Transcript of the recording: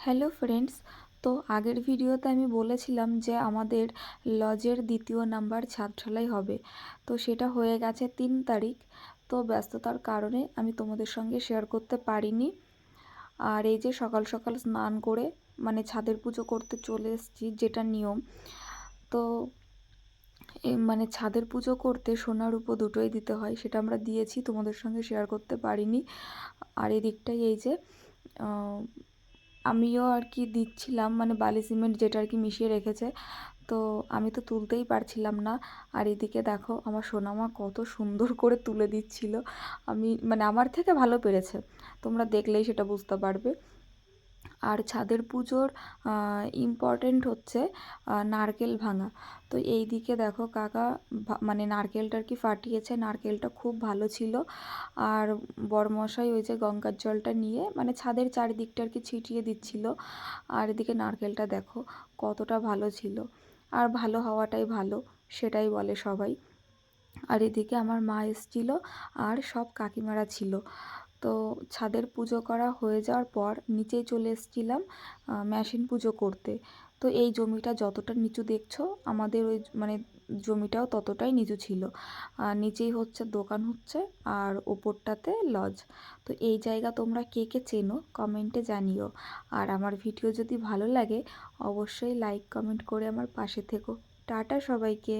Hello friends. তো আগের ভিডিওতে আমি বলেছিলাম যে আমাদের লজের দ্বিতীয় নাম্বার ছাদ ঢালাই হবে। তো সেটা হয়ে গেছে 3 তারিখ। তো ব্যস্ততার কারণে আমি তোমাদের সঙ্গে শেয়ার করতে পারিনি। আর এই যে সকাল সকাল স্নান করে মানে ছাদের পুজো করতে চলে এসেছি, যেটা নিয়ম। তো মানে ছাদের পুজো করতে সোনা রূপো দুটোই দিতে হয়, সেটা আমরা দিয়েছি, তোমাদের সঙ্গে শেয়ার করতে পারিনি। আর এদিকটাই এই যে আমিও আর কি দিচ্ছিলাম, মানে বালি সিমেন্ট যেটা আর কি মিশিয়ে রেখেছে। তো আমি তো তুলতেই পারছিলাম না। আর এদিকে দেখো আমার সোনামা কত সুন্দর করে তুলে দিচ্ছিল। আমি মানে আমার থেকে ভালো পেরেছে, তোমরা দেখলেই সেটা বুঝতে পারবে। আর ছাদের পুজোর ইম্পর্টেন্ট হচ্ছে নারকেল ভাঙা। তো এই দিকে দেখো কাকা মানে নারকেলটা আর কি ফাটিয়েছে, নারকেলটা খুব ভালো ছিল। আর বড়মশাই ওই যে গঙ্গার জলটা নিয়ে মানে ছাদের চারিদিকটা আর কি ছিটিয়ে দিচ্ছিল। আর এদিকে নারকেলটা দেখো কতটা ভালো ছিল। আর ভালো হওয়াটাই ভালো, সেটাই বলে সবাই। আর এদিকে আমার মা এসেছিল আর সব কাকিমারা ছিল। তো ছাদের পুজো করা হয়ে যাওয়ার পর নিচেই চলে এসেছিলাম মেশিন পুজো করতে। তো এই জমিটা যতটা নিচু দেখছো, আমাদের ওই মানে জমিটাও ততটাই নিচু ছিল। নিচেই হচ্ছে দোকান হচ্ছে, আর ওপরটাতে লজ। তো এই জায়গা তোমরা কে কে চেনো কমেন্টে জানিও। আর আমার ভিডিও যদি ভালো লাগে অবশ্যই লাইক কমেন্ট করে আমার পাশে থেকো। টাটা সবাইকে।